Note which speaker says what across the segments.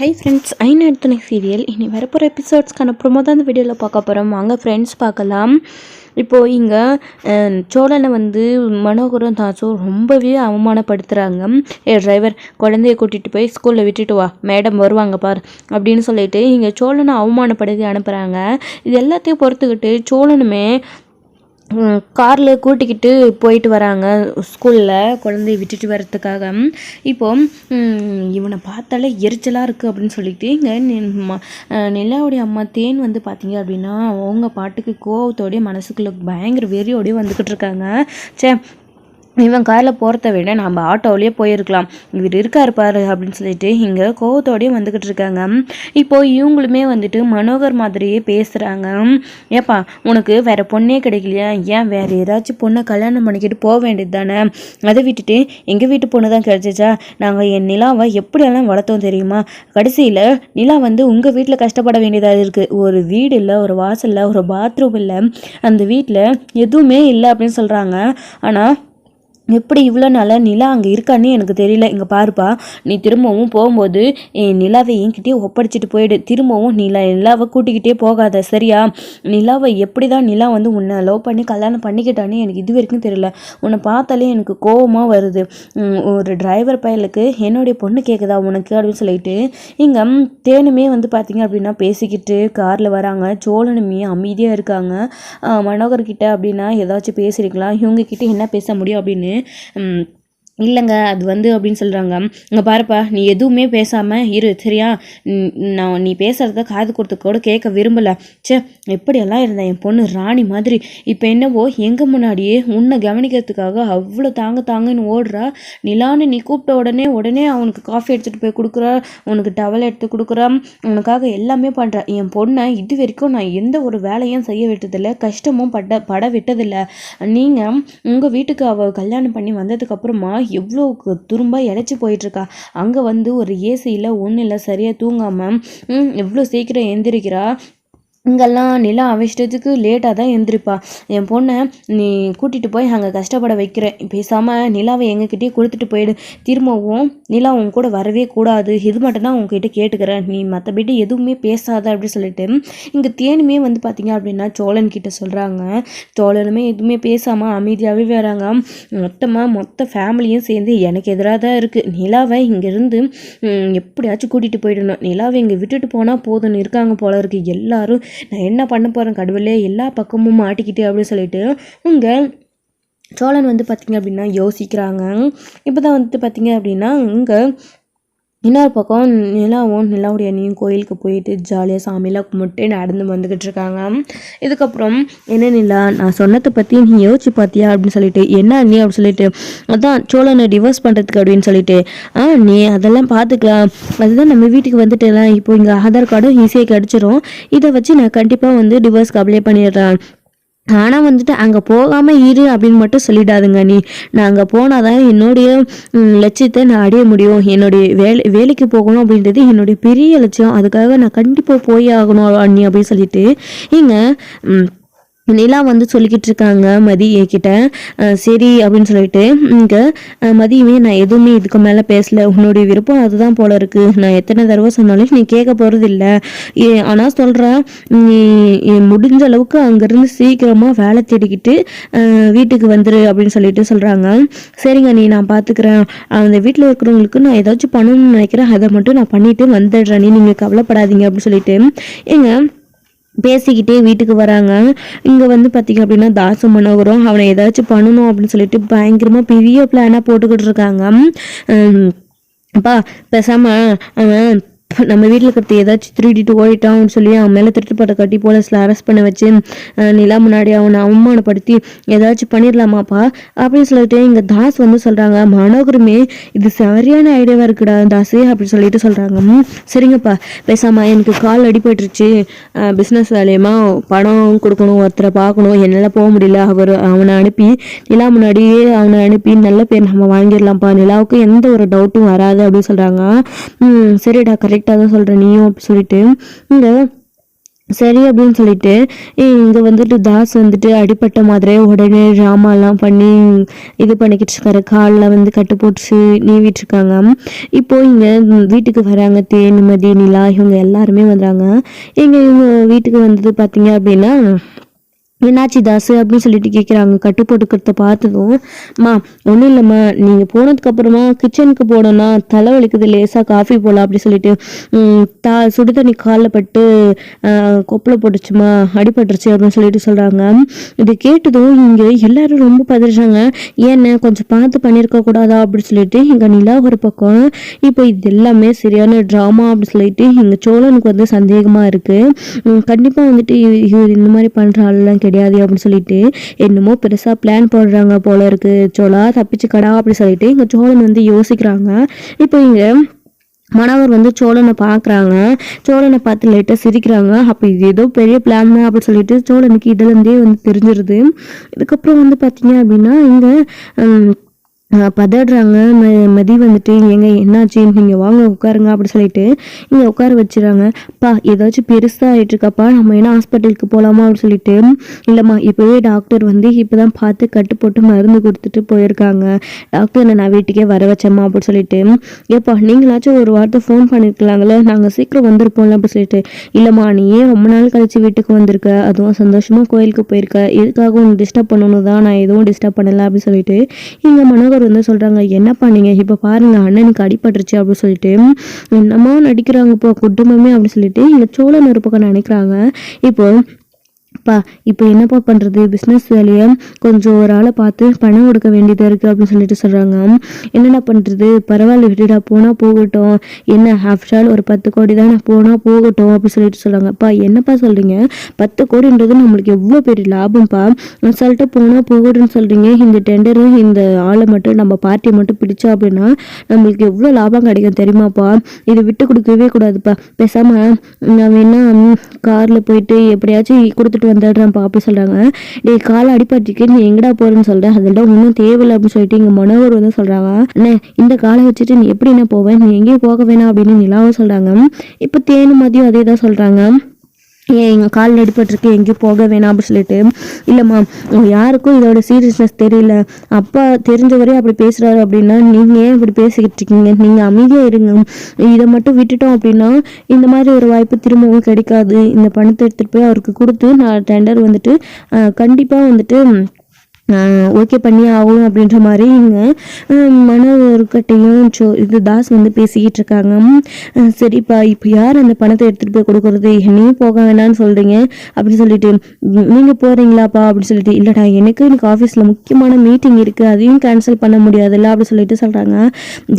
Speaker 1: Hi friends, எடுத்துனை serial இனி வரப்போகிற எபிசோட்ஸ்க்கான promo தான் இந்த வீடியோவில் பார்க்க போகிறோம். வாங்க ஃப்ரெண்ட்ஸ் பார்க்கலாம். இப்போது இங்கே சோழனை மனோகரும் தாசும் ரொம்பவே அவமானப்படுத்துகிறாங்க. டிரைவர், குழந்தைய கூட்டிகிட்டு போய் ஸ்கூலில் விட்டுட்டு வா, மேடம் வருவாங்க பார் அப்படின்னு சொல்லிட்டு இங்கே சோழனை அவமானப்படுத்தி அனுப்புகிறாங்க. இது எல்லாத்தையும் பொறுத்துக்கிட்டு சோழனுமே காரில் கூட்டிக்கிட்டு போயிட்டு வராங்க ஸ்கூலில் குழந்தைய விட்டுட்டு வர்றதுக்காக. இப்போது இவனை பார்த்தாலே எரிச்சலாக இருக்குது அப்படின்னு சொல்லிட்டு இங்கே நிலாவுடைய அம்மா தேன் பார்த்தீங்க அப்படின்னா அவங்க பாட்டுக்கு கோவத்தோடைய மனசுக்குள்ளே பயங்கர வெறியோடய வந்துக்கிட்டு இருக்காங்க. இவன் காரில் போகிறத விட நம்ம ஆட்டோவிலே போயிருக்கலாம், இவர் இருக்கார் பாரு அப்படின்னு சொல்லிட்டு இங்கே கோவத்தோடையும் வந்துக்கிட்டு இருக்காங்க. இப்போது இவங்களுமே மனோகர் மாதிரியே பேசுகிறாங்க. ஏப்பா, உனக்கு வேறு பொண்ணே கிடைக்கலையா? ஏன் வேறு ஏதாச்சும் பொண்ணை கல்யாணம் பண்ணிக்கிட்டு போக வேண்டியது தானே? அதை விட்டுட்டு எங்கள் வீட்டு பொண்ணு தான் கிடைச்சிச்சா? நாங்கள் என் நிலாவை எப்படியெல்லாம் வளர்த்தோம் தெரியுமா? கடைசியில் நிலா உங்கள் வீட்டில் கஷ்டப்பட வேண்டியதாக இருக்குது. ஒரு வீடு இல்லை, ஒரு வாசல் இல்லை, ஒரு பாத்ரூம் இல்லை, அந்த வீட்டில் எதுவுமே இல்லை அப்படின்னு சொல்கிறாங்க. ஆனால் எப்படி இவ்வளோ நாளாக நிலா அங்கே இருக்கான்னு எனக்கு தெரியல. இங்கே பாருப்பா, நீ திரும்பவும் போகும்போது நிலாவை என்கிட்டயே ஒப்படைச்சிட்டு போயிடு. திரும்பவும் நிலாவை கூட்டிக்கிட்டே போகாத, சரியா? நிலாவை எப்படி தான் நிலா உன்னை லவ் பண்ணி கல்யாணம் பண்ணிக்கிட்டான்னு எனக்கு இது வரைக்கும் தெரியல. உன்னை பார்த்தாலே எனக்கு கோபமாக வருது. ஒரு டிரைவர் பயலுக்கு என்னுடைய பொண்ணு கேட்குதா உனக்கு அப்படின்னு சொல்லிட்டு இங்கே தேனுமே பார்த்தீங்க அப்படின்னா பேசிக்கிட்டு காரில் வராங்க. சோழனுமே அமைதியாக இருக்காங்க. மனோகர்கிட்ட அப்படின்னா ஏதாச்சும் பேசியிருக்கலாம், இவங்கக்கிட்ட என்ன பேச முடியும் அப்படின்னு இல்லைங்க அது அப்படின்னு சொல்கிறாங்க. இங்கே பாருப்பா, நீ எதுவுமே பேசாமல் இரு, சரியா? நீ பேசுகிறத காது கொடுத்து கூட கேட்க விரும்பலை. எப்படியெல்லாம் இருந்தேன் என் பொண்ணு ராணி மாதிரி. இப்போ என்னவோ எங்கள் முன்னாடியே உன்னை கவனிக்கிறதுக்காக அவ்வளோ தாங்கன்னு ஓடுறா. நிலான்னு நீ கூப்பிட்ட உடனே அவனுக்கு காஃபி எடுத்துகிட்டு போய் கொடுக்குறா, உனக்கு டவல் எடுத்து கொடுக்குறா, உனக்காக எல்லாமே பண்ணுறா. என் பொண்ணை இது வரைக்கும் நான் எந்த ஒரு வேலையும் செய்ய விட்டதில்லை, கஷ்டமும் பட விட்டதில்லை. நீங்கள் உங்கள் வீட்டுக்கு அவள் கல்யாணம் பண்ணி வந்ததுக்கப்புறமா எவ்வளோ துரும்பா இழைச்சி போயிட்டுருக்கா. அங்கே ஒரு ஏசியில் ஒன்றும் இல்லை, சரியாக தூங்காமல் எவ்வளோ சீக்கிரம் எந்திரிக்கிறா. இங்கெல்லாம் நிலா அவஷ்டத்துக்கு லேட்டாக தான் எழுந்திரிப்பா. என் பொண்ணை நீ கூட்டிகிட்டு போய் அங்கே கஷ்டப்பட வைக்கிறேன். பேசாமல் நிலாவை எங்ககிட்டயே கொடுத்துட்டு போயிடு. திரும்பவும் நிலா உன் கூட வரவே கூடாது. இது மட்டும் தான் உங்ககிட்ட கேட்டுக்கிறேன், நீ மற்றபடி எதுவுமே பேசாத அப்படின்னு சொல்லிட்டு இங்கே தேனுமே பார்த்தீங்க அப்படின்னா சோழன் கிட்ட சொல்கிறாங்க. சோழனுமே எதுவுமே பேசாமல் அமைதியாகவே வராங்க. மொத்த ஃபேமிலியும் சேர்ந்து எனக்கு எதிராக தான் இருக்குது. நிலாவை இங்கேருந்து எப்படியாச்சும் கூட்டிகிட்டு போயிடணும். நிலாவை இங்கே விட்டுட்டு போனால் போதும்னு இருக்காங்க போல இருக்குது எல்லாரும். நான் என்ன பண்ண போகிறேன் கடவுளே, எல்லா பக்கமும் மாட்டிக்கிட்டு அப்படின்னு சொல்லிட்டு உங்கள் சோழன் பார்த்தீங்க அப்படின்னா யோசிக்கிறாங்க. இப்போ தான் பார்த்தீங்க அப்படின்னா இங்கே இன்னொரு பக்கம் நிலாவுடைய அண்ணியும் கோயிலுக்கு போயிட்டு ஜாலியாக சாமியெல்லாம் கும்பிட்டு நடந்து வந்துக்கிட்டு இருக்காங்க. இதுக்கப்புறம் என்ன நிலா, நான் சொன்னதை பற்றி நீ யோசிச்சு பார்த்தியா அப்படின்னு சொல்லிட்டு, என்ன அண்ணி அப்படின்னு சொல்லிட்டு, அதான் சோழனை டிவோர்ஸ் பண்ணுறதுக்கு அப்படின்னு சொல்லிட்டு, நீ அதெல்லாம் பார்த்துக்கலாம், அதுதான் நம்ம வீட்டுக்கு வந்துட்டேலாம். இப்போ இங்கே ஆதார் கார்டும் ஈஸியாக கிடச்சிரும், இதை வச்சு நான் கண்டிப்பாக டிவோர்ஸ்க்கு அப்ளை பண்ணிடுறேன். ஆனால் அங்கே போகாமல் இரு அப்படின்னு மட்டும் சொல்லிடாதுங்க நீ. நான் அங்கே போனால் தான் என்னுடைய லட்சியத்தை நான் அடைய முடியும். என்னுடைய வேலைக்கு போகணும் அப்படின்றது என்னுடைய பெரிய லட்சியம். அதுக்காக நான் கண்டிப்பாக போய் ஆகணும் அண்ணி அப்படின்னு சொல்லிட்டு இங்கே நிலா சொல்லிக்கிட்டு இருக்காங்க மதி கிட்ட. சரி அப்படின்னு சொல்லிட்டு இங்கே மதியுமே, நான் எதுவுமே இதுக்கு மேலே பேசல, உன்னுடைய விருப்பம் அதுதான் போல இருக்கு, நான் எத்தனை தடவை சொன்னாலும் நீ கேட்க போகிறது இல்லை. ஆனால் சொல்கிறேன், நீ முடிஞ்ச அளவுக்கு அங்கேருந்து சீக்கிரமாக வேலை தேடிக்கிட்டு வீட்டுக்கு வந்துரு அப்படின்னு சொல்லிட்டு சொல்கிறாங்க. சரிங்க நீ, நான் பார்த்துக்கிறேன். அந்த வீட்டில் இருக்கிறவங்களுக்கு நான் ஏதாச்சும் பண்ணணும்னு நினைக்கிறேன், அதை மட்டும் நான் பண்ணிட்டு வந்துடுறேன், நீங்கள் கவலைப்படாதீங்க அப்படின்னு சொல்லிட்டு எங்க பேசிக்கிட்டே வீட்டுக்கு வராங்க. இங்கே பார்த்தீங்க அப்படின்னா தாசு மனோகரும் அவனை ஏதாச்சும் பண்ணணும் அப்படின்னு சொல்லிட்டு பயங்கரமாக பெரிய பிளானாக போட்டுக்கிட்டு இருக்காங்க. அப்பா பேசாமல் அவன் நம்ம வீட்டில் இருக்கிறது ஏதாச்சும் திருடிட்டு ஓடிட்டான்னு சொல்லி அவன் மேலே திருட்டுப்பட்ட கட்டி போலீஸில் அரெஸ்ட் பண்ண வச்சு நிலா முன்னாடி அவனை அவமானப்படுத்தி ஏதாச்சும் பண்ணிடலாமாப்பா அப்படின்னு சொல்லிட்டு இங்கே தாஸ் சொல்கிறாங்க. மனோகருமே இது சரியான ஐடியாவாக இருக்குடா தாஸு அப்படின்னு சொல்லிட்டு சொல்கிறாங்க. சரிங்கப்பா, பேசாமல் எனக்கு கால் அடிபட்டுருச்சு, பிஸ்னஸ் வேலையமா பணம் கொடுக்கணும், ஒருத்தரை பார்க்கணும், என்னால் போக முடியல, அவனை அனுப்பி நிலா முன்னாடியே அவனை அனுப்பி நல்ல பேர் நம்ம வாங்கிடலாம்ப்பா, நிலாவுக்கு எந்த ஒரு டவுட்டும் வராது அப்படின்னு சொல்கிறாங்க. சரிடா, கரெக்டாக தான் சொல்கிறேன் நீயும் அப்படி சொல்லிட்டு இங்கே சரி அப்படின்னு சொல்லிட்டு இங்கே வந்துட்டு தாஸ் வந்துட்டு அடிப்பட்ட மாதிரியே உடனே ட்ராமாலாம் பண்ணி இது பண்ணிக்கிட்டு இருக்காரு. காலில் வந்து கட்டு போட்டு நீவிட்டு இருக்காங்க. இப்போ இங்கே வீட்டுக்கு வராங்க நிம்மதி நிலா இவங்க எல்லாருமே வந்துறாங்க. இவங்க வீட்டுக்கு வந்தது பார்த்தீங்க அப்படின்னா என்னாச்சு தாசு அப்படின்னு சொல்லிட்டு கேட்குறாங்க. கட்டு போட்டுக்கிறத பார்த்ததும் மா ஒன்றும் இல்லைம்மா, நீங்கள் போனதுக்கப்புறமா கிச்சனுக்கு போனோன்னா தலைவலிக்குது, லேசாக காஃபி போடலாம் அப்படி சொல்லிட்டு சுடு தண்ணி காலில் பட்டு கொப்பில் போட்டுச்சுமா, அடிபட்டுருச்சு அப்படின்னு சொல்லிட்டு சொல்கிறாங்க. இது கேட்டதும் இங்கே எல்லாரும் ரொம்ப பதறாங்க. ஏன்னு கொஞ்சம் பார்த்து பண்ணியிருக்க கூடாதா அப்படின்னு சொல்லிட்டு இங்கே நிலா ஒரு பக்கம். இப்போ இது எல்லாமே சரியான ட்ராமா அப்படின்னு சொல்லிட்டு இங்கே சோழனுக்கு வந்து சந்தேகமாக இருக்குது. கண்டிப்பாக வந்துட்டு இவர் இந்த மாதிரி பண்ணுற ஆள்லாம் கிடையாது அப்படின்னு சொல்லிட்டு என்னமோ பெருசாக பிளான் போடுறாங்க போல இருக்கு. சோழா தப்பிச்சுக்கடா அப்படி சொல்லிட்டு இங்கே சோழன் வந்து யோசிக்கிறாங்க. இப்போ இங்கே மணவர் வந்து சோழனை பார்க்குறாங்க. சோழனை பார்த்து லைட்டாக சிரிக்கிறாங்க. அப்போ இது ஏதோ பெரிய பிளான் தான் அப்படின்னு சொல்லிட்டு சோழனுக்கு இதுலேருந்தே வந்து தெரிஞ்சிருது. இதுக்கப்புறம் வந்து பார்த்தீங்க அப்படின்னா இங்கே பதறாங்க. மதி வந்துட்டு எங்க என்னாச்சு, நீங்கள் வாங்க உட்காருங்க அப்படி சொல்லிட்டு இங்கே உட்கார வச்சுறாங்க. பா ஏதாச்சும் பெருசாக ஆகிட்டு இருக்காப்பா, நம்ம என்ன ஹாஸ்பிட்டலுக்கு போகலாமா அப்படின்னு சொல்லிட்டு இல்லைம்மா இப்போவே டாக்டர் வந்து இப்போ தான் பார்த்து கட்டு போட்டு மருந்து கொடுத்துட்டு போயிருக்காங்க. டாக்டர் நான் வீட்டுக்கே வர வச்சேம்மா அப்படின்னு சொல்லிட்டு ஏப்பா நீங்களாச்சும் ஒரு வார்த்தை ஃபோன் பண்ணியிருக்கலாங்களே, நாங்கள் சீக்கிரம் வந்திருப்போம்ல அப்படி சொல்லிட்டு இல்லைம்மா நீ ஏன் ரொம்ப நாள் கழிச்சு வீட்டுக்கு வந்திருக்க, அதுவும் சந்தோஷமாக கோயிலுக்கு போயிருக்க, எதுக்காக உனக்கு டிஸ்டர்ப் பண்ணணும் தான், நான் எதுவும் டிஸ்டர்ப் பண்ணலை அப்படின்னு சொல்லிட்டு இங்கே மனோகர் வந்து சொல்றாங்க. என்னப்பா நீங்க இப்ப பாருங்க அண்ணனுக்கு அடிபட்டுருச்சு அப்படின்னு சொல்லிட்டு என்னமா நடிக்கிறாங்க இப்போ குடும்பமே அப்படின்னு சொல்லிட்டு இங்க சோழன் ஒரு பக்கம் நினைக்கிறாங்க. இப்போ இப்போ என்னப்பா பண்ணுறது, பிஸ்னஸ் வேலையை கொஞ்சம் ஒரு ஆளை பார்த்து பணம் கொடுக்க வேண்டியதாக இருக்குது அப்படின்னு சொல்லிட்டு சொல்கிறாங்க. என்னென்ன பண்ணுறது, பரவாயில்ல விட்டுடா போனால் போகட்டும், என்ன ஆஃப்டர் ஆல் ஒரு 10 கோடி தானே, போனால் போகட்டும் அப்படின்னு சொல்லிட்டு சொல்கிறாங்க. என்னப்பா சொல்கிறீங்க, 10 கோடின்றது நம்மளுக்கு எவ்வளோ பெரிய லாபம்ப்பா, சொல்லிட்டு போனால் போகட்டும்னு சொல்கிறீங்க. இந்த டெண்டரு இந்த ஆளை மட்டும் நம்ம பார்ட்டியை மட்டும் பிடிச்சோம் அப்படின்னா நம்மளுக்கு எவ்வளோ லாபம் கிடைக்கும் தெரியுமாப்பா, இதை விட்டு கொடுக்கவே கூடாதுப்பா, பேசாமல் நான் வேணா காரில் போயிட்டு எப்படியாச்சும் கொடுத்துட்டு வந்துடுறேன்ப்பா அப்படி சொல்கிறாங்க. காலை அடிப்பட்டுக்கு நீ எங்கடா போகிறேன்னு சொல்கிறேன், அதெல்லாம் ஒன்றும் தேவையில்லை அப்படின்னு சொல்லிட்டு இங்கே மனோகர் வந்து சொல்கிறாங்க. அண்ணே இந்த காலை வச்சுட்டு நீ எப்படி என்ன போவேன், நீ எங்கேயும் போக வேணாம் அப்படின்னு நிலாவும் சொல்கிறாங்க. இப்போ தேனும் மதியம் அதே தான் சொல்கிறாங்க. ஏன் எங்கள் காலில் அடிபட்டிருக்கு எங்கேயும் போக வேணாம் அப்படின்னு சொல்லிட்டு இல்லைம்மா யாருக்கும் இதோட சீரியஸ்னஸ் தெரியல, அப்பா தெரிஞ்சவரே அப்படி பேசுகிறாரு அப்படின்னா நீங்கள் ஏன் இப்படி பேசிக்கிட்டு இருக்கீங்க, நீங்கள் அமைதியாக இருங்க, இதை மட்டும் விட்டுட்டோம் அப்படின்னா இந்த மாதிரி ஒரு வாய்ப்பு திரும்பவும் கிடைக்காது, இந்த பணத்தை எடுத்துகிட்டு போய் அவருக்கு கொடுத்து நான் டெண்டர் வந்துட்டு கண்டிப்பாக வந்துட்டு ஓகே பண்ணி ஆகும் அப்படின்ற மாதிரி இங்கே மனோகர்கிட்டையும் இது தாஸ் வந்து பேசிக்கிட்டு இருக்காங்க. சரிப்பா இப்போ யார் அந்த பணத்தை எடுத்துகிட்டு போய் கொடுக்குறது, என்னையும் போக வேணான்னு சொல்கிறீங்க அப்படின்னு சொல்லிட்டு நீங்கள் போகிறீங்களாப்பா அப்படின்னு சொல்லிட்டு இல்லைடா எனக்கு இன்னைக்கு ஆஃபீஸில் முக்கியமான மீட்டிங் இருக்குது, அதையும் கேன்சல் பண்ண முடியாதுல்ல அப்படின்னு சொல்லிட்டு சொல்கிறாங்க.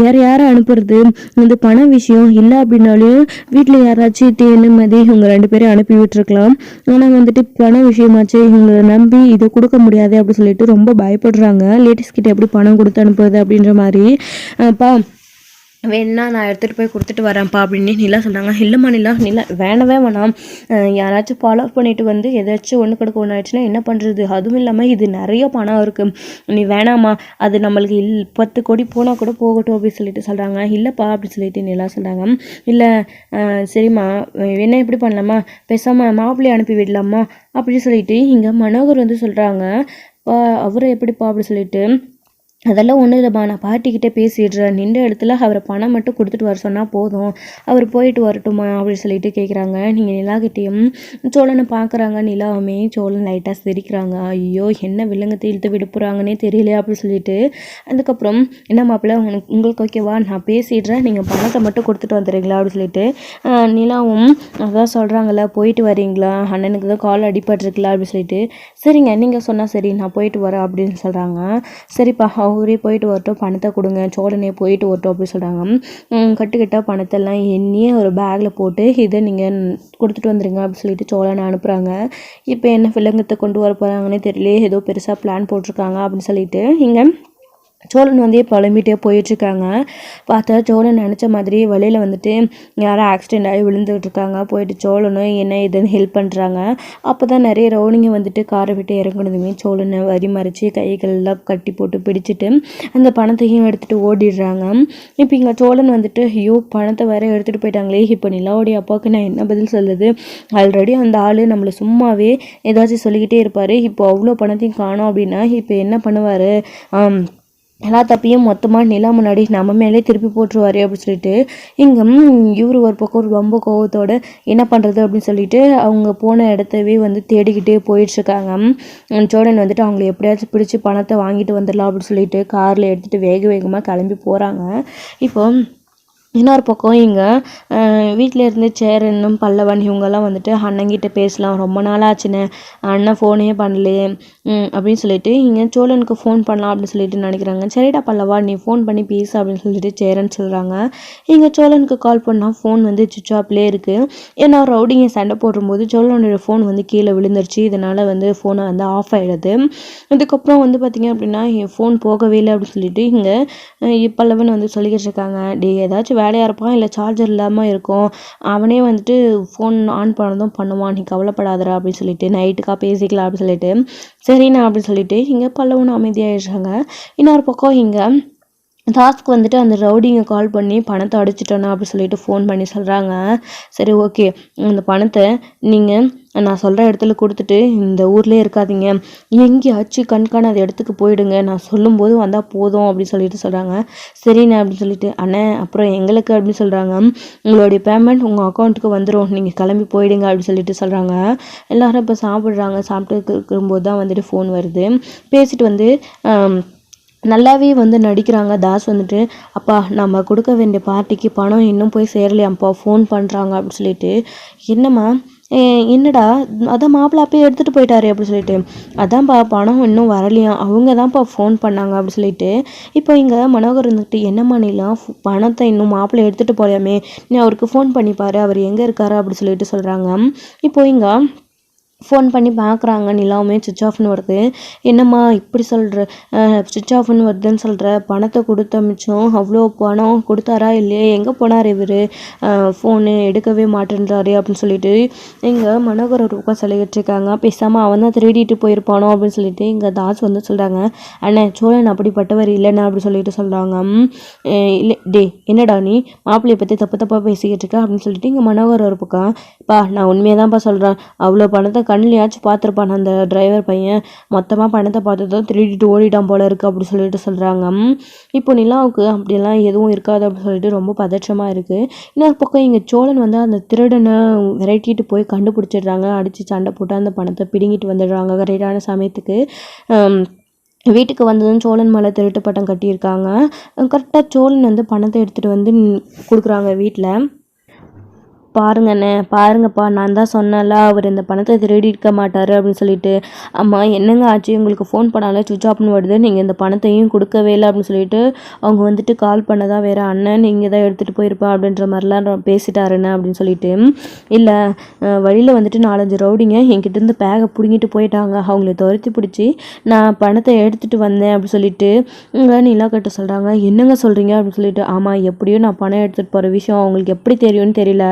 Speaker 1: வேறு யாரை அனுப்புறது, இந்த பண விஷயம் இல்லை அப்படின்னாலும் வீட்டில் யாராச்சும் தேனுமதி இவங்க 2 பேரும் அனுப்பி விட்டுருக்கலாம், ஆனால் வந்துட்டு பண விஷயமாச்சு இவங்களை நம்பி இதை கொடுக்க முடியாது அப்படின்னு சொல்லிட்டு ரொம்ப பயப்படுறாங்க. லேடிஸ் கிட்ட எப்படி பணம் கொடுத்து அனுப்புறது அப்படின்ற மாதிரி. அப்பா வேணா நான் எடுத்துகிட்டு போய் கொடுத்துட்டு வரேன்ப்பா அப்படின்னு நிலா சொல்கிறாங்க. இல்லைம்மா நிலா வேணவே வேணாம், யாராச்சும் ஃபாலோ பண்ணிட்டு வந்து ஏதாச்சும் ஒன்று கொடுக்க ஒன்று ஆயிடுச்சுன்னா என்ன பண்ணுறது, அதுவும் இல்லாமல் இது நிறைய பணம் இருக்குது, நீ வேணாம்மா, அது நம்மளுக்கு 10 கோடி போனால் கூட போகட்டும் அப்படின்னு சொல்லிட்டு சொல்கிறாங்க. இல்லைப்பா அப்படின்னு சொல்லிட்டு நிலா சொல்கிறாங்க. இல்லை சரிம்மா என்ன எப்படி பண்ணலாமா, பேசாமல் மாப்பிள்ளையை அனுப்பி விடலாமா அப்படின்னு சொல்லிட்டு இங்கே மனோகர் வந்து சொல்கிறாங்க. அவரை எப்படிப்பா அப்படி சொல்லிட்டு அதெல்லாம் ஒன்றும் இல்லைப்பா, நான் பாட்டிக்கிட்டே பேசிடுறேன், நின்ற இடத்துல அவரை பணம் மட்டும் கொடுத்துட்டு வர சொன்னால் போதும், அவர் போயிட்டு வரட்டுமா அப்படின்னு சொல்லிட்டு கேட்குறாங்க. நீங்கள் நிலாகிட்டையும் சோழனை பார்க்குறாங்க. நிலாவுமே சோழன் லைட்டாக சிரிக்கிறாங்க. ஐயோ என்ன விலங்கத்தை இழுத்து விடுப்புறாங்கன்னே தெரியல அப்படின்னு சொல்லிட்டு அதுக்கப்புறம் என்ன மாப்பிள்ள உங்களுக்கு ஓகேவா, நான் பேசிடுறேன், நீங்கள் பணத்தை மட்டும் கொடுத்துட்டு வந்துடுறீங்களா அப்படின்னு சொல்லிட்டு நிலாவும் அதான் சொல்கிறாங்களா, போயிட்டு வரீங்களா, அண்ணனுக்கு தான் கால் அடிபட்டிருக்கலாம் அப்படின்னு சொல்லிட்டு சரிங்க நீங்கள் சொன்னால் சரி நான் போயிட்டு வரேன் அப்படின்னு சொல்கிறாங்க. சரிப்பா அவரே போயிட்டு வரட்டும், பணத்தை கொடுங்க, சோழனே போயிட்டு வரட்டும் அப்படின்னு சொல்கிறாங்க. கட்டுக்கட்டாக பணத்தெல்லாம் எண்ணியே ஒரு பேக்கில் போட்டு இதை நீங்கள் கொடுத்துட்டு வந்துடுங்க அப்படின்னு சொல்லிட்டு சோழனை அனுப்புகிறாங்க. இப்போ என்ன விலங்கத்தை கொண்டு வர போகிறாங்கன்னே தெரியல, ஏதோ பெருசாக பிளான் போட்டிருக்காங்க அப்படின்னு சொல்லிட்டு இங்கே சோழன் வந்து புலம்பிகிட்டே போயிட்டுருக்காங்க. பார்த்தா சோழன் நினச்ச மாதிரி வழியில் வந்துட்டு யாரும் ஆக்சிடெண்ட் ஆகி விழுந்துகிட்டு இருக்காங்க. போயிட்டு சோழனும் என்ன இதுன்னு ஹெல்ப் பண்ணுறாங்க. அப்போ தான் நிறைய ரவுடிங்க வந்துட்டு காரை விட்டு இறங்குனதுமே சோழனை வரி மறித்து கைகளெல்லாம் கட்டி போட்டு பிடிச்சிட்டு அந்த பணத்தையும் எடுத்துகிட்டு ஓடிடுறாங்க. இப்போ இங்கே சோழன் வந்துட்டு ஐயோ பணத்தை வேற எடுத்துகிட்டு போயிட்டாங்களே, இப்போ நிலாவுடைய அப்பாவுக்கு நான் என்ன பதில் சொல்லுது? ஆல்ரெடி அந்த ஆள் நம்மளை சும்மாவே ஏதாச்சும் சொல்லிக்கிட்டே இருப்பார். இப்போ அவ்வளோ பணத்தையும் காணோம் அப்படின்னா இப்போ என்ன பண்ணுவார்? எல்லா தப்பையும் மொத்தமாக நிலா முன்னாடி நம்ம மேலே திருப்பி போட்டுருவாரு அப்படின்னு சொல்லிட்டு இங்கே இவர் ஒரு பக்கம் ரொம்ப கோவத்தோடு என்ன பண்ணுறது அப்படின்னு சொல்லிட்டு அவங்க போன இடத்தவே வந்து தேடிக்கிட்டே போயிட்டுருக்காங்க. சோழன் வந்துட்டு அவங்கள எப்படியாச்சும் பிடிச்சி பணத்தை வாங்கிட்டு வந்துடலாம் அப்படின்னு சொல்லிட்டு காரில் எடுத்துகிட்டு வேகமாக கிளம்பி போகிறாங்க. இப்போ இன்னொரு பக்கம் இங்கே வீட்டில் இருந்து சேரனும் பல்லவன் இவங்கெல்லாம் வந்துட்டு அண்ணங்கிட்ட பேசலாம், ரொம்ப நாள் ஆச்சுன்னு அண்ணன் ஃபோனே பண்ணலையே அப்படின்னு சொல்லிட்டு இங்கே சோழனுக்கு ஃபோன் பண்ணலாம் அப்படின்னு சொல்லிட்டு நினைக்கிறாங்க. சரிடா பல்லவா நீ ஃபோன் பண்ணி பேசு அப்படின்னு சொல்லிட்டு சேரன் சொல்கிறாங்க. இங்கே சோழனுக்கு கால் பண்ணால் ஃபோன் வந்து சுவிட்ச் ஆஃப்லேயே இருக்குது. ஏன்னா ரவுடிங்க சண்டை போடும்போது சோழனோட ஃபோன் வந்து கீழே விழுந்துருச்சு. இதனால் வந்து ஃபோனை வந்து ஆஃப் ஆகிடுது. இதுக்கப்புறம் வந்து பார்த்திங்க அப்படின்னா என் ஃபோன் போகவே இல்லை அப்படின்னு சொல்லிட்டு இங்கே பல்லவன் வந்து சொல்லிக்கிட்டு இருக்காங்க. ஏதாச்சும் வேலையாக இருப்பான், இல்லை சார்ஜர் இல்லாமல் இருக்கும், அவனே வந்துட்டு ஃபோன் ஆன் பண்ணதும் பண்ணுவான், நீ கவலைப்படாதரா அப்படின்னு சொல்லிட்டு நைட்டுக்காக பேசிக்கலாம் அப்படின்னு சொல்லிட்டு சரிண்ணா அப்படின்னு சொல்லிட்டு இங்கே பல்லவன் அமைதியாகிடுறாங்க. இன்னொரு பக்கம் இங்கே தாஸ்க்கு வந்துட்டு அந்த ரவுடிங்க கால் பண்ணி பணத்தை அடிச்சிட்டோன்னா அப்படின்னு சொல்லிட்டு ஃபோன் பண்ணி சொல்கிறாங்க. சரி ஓகே, அந்த பணத்தை நீங்கள் நான் சொல்கிற இடத்துல கொடுத்துட்டு இந்த ஊர்லேயே இருக்காதீங்க, எங்கேயாச்சும் கண்காணாத இடத்துக்கு போயிடுங்க, நான் சொல்லும்போது வந்தால் போதும் அப்படின்னு சொல்லிட்டு சொல்கிறாங்க. சரிண்ணே அப்படின்னு சொல்லிட்டு அண்ணே அப்புறம் எங்களுக்கு அப்படின்னு சொல்கிறாங்க. உங்களுடைய பேமெண்ட் உங்கள் அக்கௌண்ட்டுக்கு வந்துடும், நீங்கள் கிளம்பி போயிடுங்க அப்படின்னு சொல்லிட்டு சொல்கிறாங்க. எல்லோரும் இப்போ சாப்பிட்றாங்க. சாப்பிட்டு இருக்கும்போது தான் வந்துட்டு ஃபோன் வருது. பேசிட்டு வந்து நல்லாவே வந்து நடிக்கிறாங்க. தாஸ் வந்துட்டு அப்பா நம்ம கொடுக்க வேண்டிய பார்ட்டிக்கு பணம் இன்னும் போய் சேரலையாம்ப்பா, ஃபோன் பண்ணுறாங்க அப்படின்னு சொல்லிட்டு என்னம்மா என்னடா அதான் மாப்பிள்ளை அப்பயே எடுத்துகிட்டு போயிட்டாரு அப்படின்னு சொல்லிட்டு அதான்ப்பா பணம் இன்னும் வரலையாம், அவங்க தான்ப்பா ஃபோன் பண்ணாங்க அப்படின்னு சொல்லிட்டு இப்போ இங்கே மனோகர் வந்துட்டு என்னம்மா நீலாம் பணத்தை இன்னும் மாப்பிள்ளை எடுத்துகிட்டு போகலாமே, நீ அவருக்கு ஃபோன் பண்ணிப்பாரு, அவர் எங்கே இருக்காரு அப்படின்னு சொல்லிட்டு சொல்கிறாங்க. இப்போ இங்கே ஃபோன் பண்ணி பார்க்குறாங்க. நிலாவுமே சுவிட்ச் ஆஃப்னு வருது. என்னம்மா இப்படி சொல்கிற, சுவிட்ச் ஆஃப்னு வருதுன்னு சொல்கிற, பணத்தை கொடுத்த மிச்சம் அவ்வளோ பணம் கொடுத்தாரா இல்லையே, எங்கே போனார் இவர், ஃபோனு எடுக்கவே மாட்டேன்றாரு அப்படின்னு சொல்லிட்டு இங்கே மனோகர் ஒரு பக்கம் சொல்லிக்கிட்டு இருக்காங்க. பேசாமல் அவன் தான் திருடிட்டு போயிருப்பானோ அப்படின்னு சொல்லிட்டு இங்கே தாஸ் வந்து சொல்கிறாங்க. அண்ணே சோழன் அப்படிப்பட்டவர் இல்லைண்ணா அப்படி சொல்லிட்டு சொல்கிறாங்க. இல்லை டே என்னடா நீ மாப்பிள்ளையை பற்றி தப்பாக பேசிக்கிட்டு இருக்க அப்படின்னு சொல்லிட்டு இங்கே மனோகர் ஒரு பக்கம் நான் உண்மையாக தான்ப்பா சொல்கிறேன், அவ்வளோ பணத்தை கண்ணிலையாச்சும் பார்த்துருப்பான் அந்த டிரைவர் பையன், மொத்தமாக பணத்தை பார்த்ததும் திருடிட்டு ஓடிட்டான் போல இருக்குது அப்படி சொல்லிட்டு சொல்கிறாங்க. இப்போ நிலாவுக்கு அப்படியெல்லாம் எதுவும் இருக்காது அப்படின்னு சொல்லிட்டு ரொம்ப பதற்றமாக இருக்குது. இன்னொரு பக்கம் இங்கே சோழன் வந்து அந்த திருடனை விரட்டிட்டு போய் கண்டுபிடிச்சிடுறாங்க. அடித்து சண்டை போட்டு அந்த பணத்தை பிடுங்கிட்டு வந்துடுறாங்க கரெக்டான சமயத்துக்கு. வீட்டுக்கு வந்ததும் சோழன் மேலே திருட்டு பட்டம் கட்டியிருக்காங்க. கரெக்டாக சோழன் வந்து பணத்தை எடுத்துகிட்டு வந்து கொடுக்குறாங்க வீட்டில். பாருங்கண்ணே பாருங்கப்பா, நான் தான் சொன்னேன்ல அவர் இந்த பணத்தை திருடி இருக்க மாட்டார் அப்படின்னு சொல்லிட்டு. அம்மா என்னங்க ஆச்சு, உங்களுக்கு ஃபோன் பண்ணாலே சுவிட்ச் ஆஃப்னு வருது, நீங்கள் இந்த பணத்தையும் கொடுக்கவே இல்லை அப்படின்னு சொல்லிட்டு அவங்க வந்துட்டு கால் பண்ணதான் வேறு அண்ணன் நீங்கள் தான் எடுத்துகிட்டு போயிருப்பா அப்படின்ற மாதிரிலாம் பேசிட்டாருண்ணே அப்படின்னு சொல்லிட்டு. இல்லை வழியில் வந்துட்டு 4-5 ரவுடிங்க என்கிட்டேருந்து பேகை பிடுங்கிட்டு போயிட்டாங்க, அவங்கள துரத்தி பிடிச்சி நான் பணத்தை எடுத்துகிட்டு வந்தேன் அப்படின்னு சொல்லிட்டு நிலா கிட்ட சொல்கிறாங்க. என்னங்க சொல்கிறீங்க அப்படின்னு சொல்லிட்டு. ஆமாம் எப்படியும் நான் பணம் எடுத்துகிட்டு போகிற விஷயம் அவங்களுக்கு எப்படி தெரியும்னு தெரியல,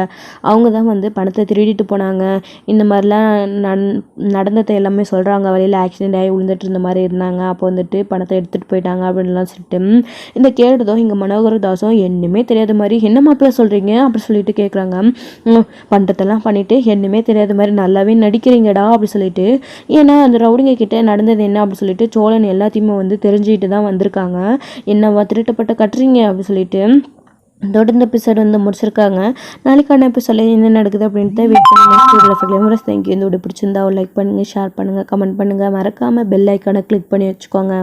Speaker 1: அவங்க தான் வந்து பணத்தை திருடிட்டு போனாங்க, இந்த மாதிரிலாம் நடந்ததை எல்லாமே சொல்கிறாங்க, வழியில் ஆக்சிடென்ட் ஆகி விழுந்துட்டு இருந்த மாதிரி இருந்தாங்க, அப்போ வந்துட்டு பணத்தை எடுத்துகிட்டு போயிட்டாங்க அப்படின்லாம் சொல்லிட்டு இந்த கேட்டதும் இங்கே மனோகர் தாஸும் என்னமே தெரியாத மாதிரி என்ன மாப்பிள்ள சொல்கிறீங்க அப்படி சொல்லிட்டு கேட்குறாங்க. பண்டத்தெல்லாம் பண்ணிவிட்டு என்னமே தெரியாத மாதிரி நல்லாவே நடிக்கிறீங்கடா அப்படி சொல்லிட்டு. ஏன்னா அந்த ரவுடிங்க கிட்டே நடந்தது என்ன அப்படி சொல்லிட்டு சோழன் எல்லாத்தையுமே வந்து தெரிஞ்சுக்கிட்டு தான் வந்திருக்காங்க. என்னவா திருட்டப்பட்ட கட்டுறீங்க அப்படி சொல்லிட்டு தொடர்ந்து எபிசோட் வந்து முடிச்சிருக்காங்க. நாளைக்கான எபிசோடில் என்ன நடக்குது அப்படின்ட்டு வெயிட் பண்ணி நெக்ஸ்ட் வீடியோவில் தேங்க்யூ. இந்த வீடியோ பிடிச்சிருந்தா லைக் பண்ணுங்கள், ஷேர் பண்ணுங்கள், கமெண்ட் பண்ணுங்கள், மறக்காமல் பெல் ஐக்கானை கிளிக் பண்ணி வச்சுக்கோங்க.